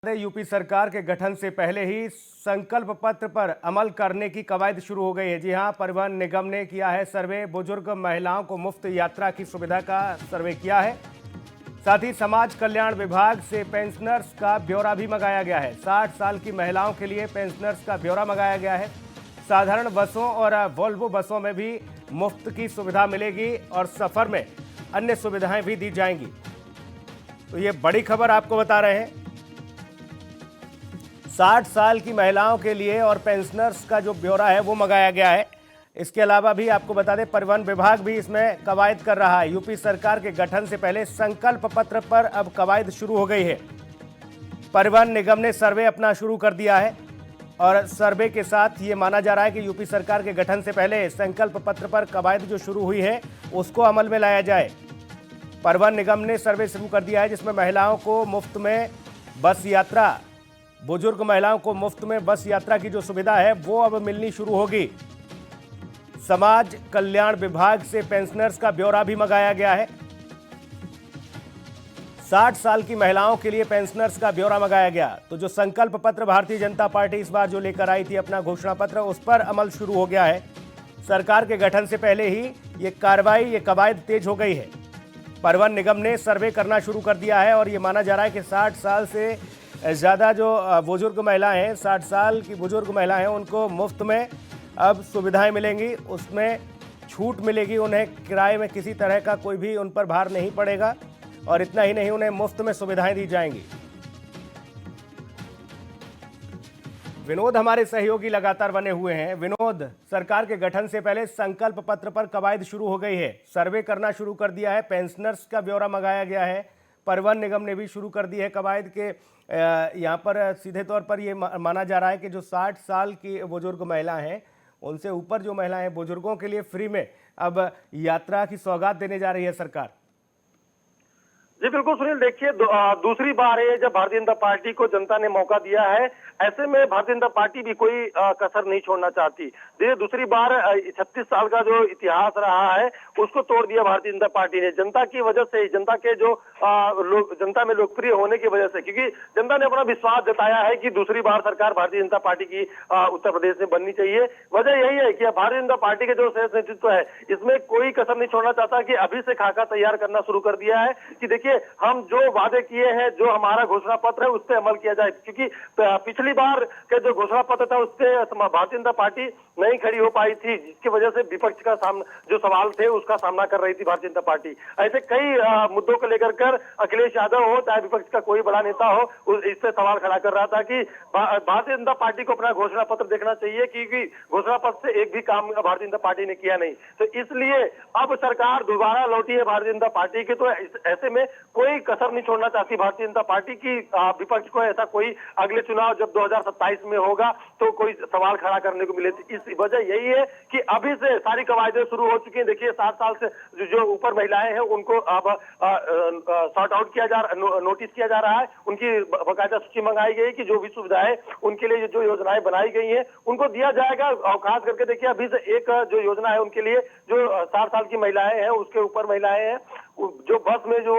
UP सरकार के गठन से पहले ही संकल्प पत्र पर अमल करने की कवायद शुरू हो गई है। जी हां, परिवहन निगम ने किया है सर्वे। बुजुर्ग महिलाओं को मुफ्त यात्रा की सुविधा का सर्वे किया है। साथ ही समाज कल्याण विभाग से पेंशनर्स का ब्यौरा भी मंगाया गया है। 60 साल की महिलाओं के लिए पेंशनर्स का ब्यौरा मंगाया गया है। साधारण बसों और वोल्वो बसों में भी मुफ्त की सुविधा मिलेगी और सफर में अन्य सुविधाएं भी दी जाएंगी। तो ये बड़ी खबर आपको बता रहे हैं। 60 साल की महिलाओं के लिए और पेंशनर्स का जो ब्यौरा है वो मंगाया गया है। इसके अलावा भी आपको बता दें, परिवहन विभाग भी इसमें कवायद कर रहा है। यूपी सरकार के गठन से पहले संकल्प पत्र पर अब कवायद शुरू हो गई है। परिवहन निगम ने सर्वे अपना शुरू कर दिया है और सर्वे के साथ ये माना जा रहा है कि यूपी सरकार के गठन से पहले संकल्प पत्र पर कवायद जो शुरू हुई है उसको अमल में लाया जाए। परिवहन निगम ने सर्वे शुरू कर दिया है जिसमें महिलाओं को मुफ्त में बस यात्रा, बुजुर्ग महिलाओं को मुफ्त में बस यात्रा की जो सुविधा है वो अब मिलनी शुरू होगी। समाज कल्याण विभाग से पेंशनर्स का ब्यौरा भी मंगाया गया है। 60 साल की महिलाओं के लिए पेंशनर्स का ब्यौरा मंगाया गया। तो जो संकल्प पत्र भारतीय जनता पार्टी इस बार जो लेकर आई थी अपना घोषणा पत्र, उस पर अमल शुरू हो गया है। सरकार के गठन से पहले ही ये कार्रवाई, ये कवायद तेज हो गई है। परिवहन निगम ने सर्वे करना शुरू कर दिया है और ये माना जा रहा है कि 60 साल से ज़्यादा जो बुजुर्ग महिलाएं हैं, 60 साल की बुजुर्ग महिलाएं हैं, उनको मुफ्त में अब सुविधाएं मिलेंगी। उसमें छूट मिलेगी, उन्हें किराए में किसी तरह का कोई भी उन पर भार नहीं पड़ेगा और इतना ही नहीं, उन्हें मुफ्त में सुविधाएं दी जाएंगी। विनोद हमारे सहयोगी लगातार बने हुए हैं। विनोद, सरकार के गठन से पहले संकल्प पत्र पर कवायद शुरू हो गई है, सर्वे करना शुरू कर दिया है, पेंशनर्स का ब्यौरा मंगाया गया है, परिवहन निगम ने भी शुरू कर दी है कवायद के। यहाँ पर सीधे तौर पर ये माना जा रहा है कि जो 60 साल की बुजुर्ग महिलाएं हैं, उनसे ऊपर जो महिलाएं हैं, बुजुर्गों के लिए फ्री में अब यात्रा की सौगात देने जा रही है सरकार। जी बिल्कुल सुनील, देखिए दूसरी बार है जब भारतीय जनता पार्टी को जनता ने मौका दिया है। ऐसे में भारतीय जनता पार्टी भी कोई कसर नहीं छोड़ना चाहती। देखिए दूसरी बार 36 साल का जो इतिहास रहा है उसको तोड़ दिया भारतीय जनता पार्टी ने। जनता की वजह से, जनता के जो जनता में लोकप्रिय होने की वजह से, क्योंकि जनता ने अपना विश्वास जताया है कि दूसरी बार सरकार भारतीय जनता पार्टी की उत्तर प्रदेश में बननी चाहिए। वजह यही है कि भारतीय जनता पार्टी के जो शीर्ष नेतृत्व है इसमें कोई कसर नहीं छोड़ना चाहता कि अभी से खाका तैयार करना शुरू कर दिया है कि देखिए हम जो वादे किए हैं, जो हमारा घोषणा पत्र है उस पर अमल किया जाए। क्योंकि पिछली बार के जो घोषणा पत्र था उससे भारतीय जनता पार्टी नहीं खड़ी हो पाई थी, जिसकी वजह से विपक्ष का जो सवाल थे उसका सामना कर रही थी भारतीय जनता पार्टी। ऐसे कई मुद्दों को लेकर कर अखिलेश यादव हो चाहे विपक्ष का कोई बड़ा नेता हो, इससे सवाल खड़ा कर रहा था कि भारतीय जनता पार्टी को अपना घोषणा पत्र देखना चाहिए, क्योंकि घोषणा पत्र से एक भी काम भारतीय जनता पार्टी ने किया नहीं। तो इसलिए अब सरकार दोबारा लौटी है भारतीय जनता पार्टी की। तो ऐसे में कोई कसर नहीं छोड़ना चाहती भारतीय जनता पार्टी की विपक्ष को। ऐसा कोई अगले चुनाव जब 2027 में होगा तो कोई सवाल खड़ा करने को मिले। इस वजह यही है कि अभी से सारी कवायदें शुरू हो चुकी हैं। देखिए 60 साल से जो ऊपर महिलाएं हैं उनको अब सॉर्ट आउट किया जा नोटिस किया जा रहा है। उनकी बाकायदा सूची मंगाई गई कि जो भी सुविधाएं उनके लिए जो योजनाएं बनाई गई हैं उनको दिया जाएगा। और खास करके देखिए अभी से एक जो योजना है उनके लिए जो 60 साल की महिलाएं हैं, उसके ऊपर महिलाएं हैं, जो बस में जो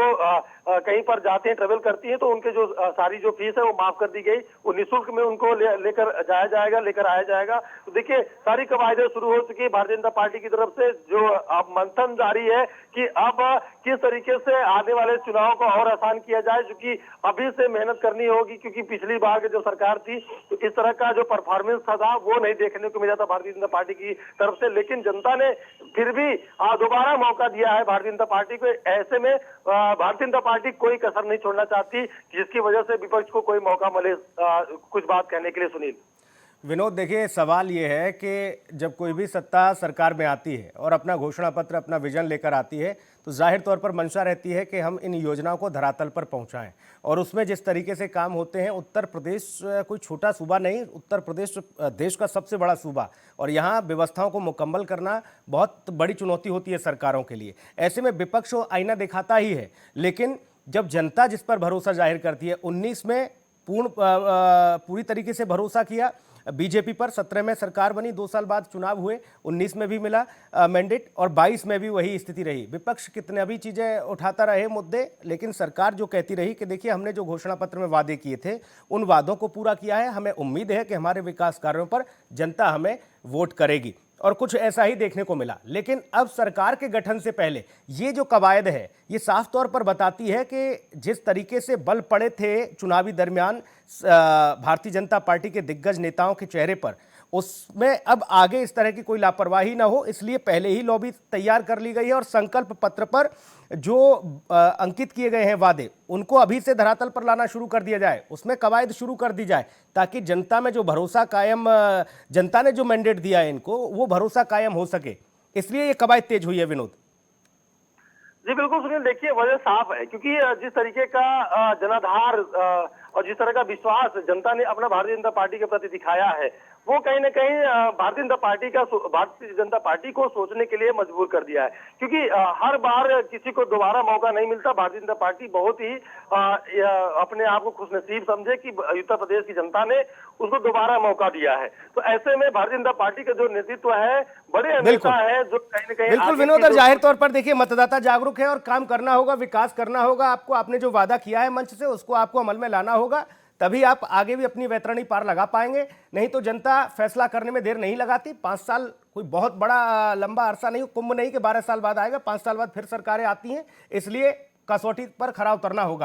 कहीं पर जाते हैं, ट्रेवल करती हैं, तो उनके जो सारी जो फीस है वो माफ कर दी गई। वो निःशुल्क में उनको लेकर जाया जाएगा, लेकर आया जाएगा। तो देखिए सारी कवायदें शुरू हो चुकी है भारतीय जनता पार्टी की तरफ से। जो अब मंथन जारी है कि अब किस तरीके से आने वाले चुनाव को और आसान किया जाए, क्योंकि अभी से मेहनत करनी होगी। क्योंकि पिछली बार की जो सरकार थी तो इस तरह का जो परफॉर्मेंस था वो नहीं देखने को मिला था भारतीय जनता पार्टी की तरफ से। लेकिन जनता ने फिर भी दोबारा मौका दिया है भारतीय जनता पार्टी को। ऐसे में भारतीय जनता पार्टी कोई कसर नहीं छोड़ना चाहती, जिसकी वजह से विपक्ष को कोई मौका मिले कुछ बात कहने के लिए। सुनील, विनोद, देखिए सवाल ये है कि जब कोई भी सत्ता सरकार में आती है और अपना घोषणा पत्र, अपना विजन लेकर आती है, तो जाहिर तौर पर मंशा रहती है कि हम इन योजनाओं को धरातल पर पहुंचाएं। और उसमें जिस तरीके से काम होते हैं, उत्तर प्रदेश कोई छोटा सूबा नहीं, उत्तर प्रदेश देश का सबसे बड़ा सूबा, और यहाँ व्यवस्थाओं को मुकम्मल करना बहुत बड़ी चुनौती होती है सरकारों के लिए। ऐसे में विपक्ष आईना दिखाता ही है, लेकिन जब जनता जिस पर भरोसा जाहिर करती है, 19 में पूरी तरीके से भरोसा किया बीजेपी पर। 17 में सरकार बनी, 2 साल बाद चुनाव हुए, 19 में भी मिला मैंडेट और 22 में भी वही स्थिति रही। विपक्ष कितने भी चीजें उठाता रहे मुद्दे, लेकिन सरकार जो कहती रही कि देखिए हमने जो घोषणा पत्र में वादे किए थे उन वादों को पूरा किया है, हमें उम्मीद है कि हमारे विकास कार्यों पर जनता हमें वोट करेगी, और कुछ ऐसा ही देखने को मिला। लेकिन अब सरकार के गठन से पहले ये जो कवायद है ये साफ तौर पर बताती है कि जिस तरीके से बल पड़े थे चुनावी दरमियान भारतीय जनता पार्टी के दिग्गज नेताओं के चेहरे पर, उसमें अब आगे इस तरह की कोई लापरवाही ना हो, इसलिए पहले ही लॉबी तैयार कर ली गई है और संकल्प पत्र पर जो अंकित किए गए हैं वादे उनको अभी से धरातल पर लाना शुरू कर दिया जाए, उसमें कवायद शुरू कर दी जाए, ताकि जनता में जो भरोसा कायम, जनता ने जो मैंडेट दिया है इनको, वो भरोसा कायम हो सके। इसलिए ये कवायद तेज हुई है विनोद। जी बिल्कुल सुनील, देखिए वजह साफ है, क्योंकि जिस तरीके का जनाधार और जिस तरह का विश्वास जनता ने अपना भारतीय जनता पार्टी के प्रति दिखाया है, वो कहीं ना कहीं भारतीय जनता पार्टी को सोचने के लिए मजबूर कर दिया है। क्योंकि हर बार किसी को दोबारा मौका नहीं मिलता। भारतीय जनता पार्टी बहुत ही अपने आप को खुशनसीब समझे कि उत्तर प्रदेश की जनता ने उसको दोबारा मौका दिया है। तो ऐसे में भारतीय जनता पार्टी का जो नेतृत्व है, बड़े नेता है जो कहीं ना कहीं बिल्कुल विनोद, और जाहिर तौर पर देखिए मतदाता जागरूक है और काम करना होगा, विकास करना होगा आपको। आपने जो वादा किया है मंच से उसको आपको अमल में लाना होगा, तभी आप आगे भी अपनी वैतरणी पार लगा पाएंगे। नहीं तो जनता फैसला करने में देर नहीं लगाती। 5 साल कोई बहुत बड़ा लंबा अरसा नहीं, कुंभ नहीं कि 12 साल बाद आएगा, 5 साल बाद फिर सरकारें आती हैं, इसलिए कसौटी पर खरा उतरना होगा।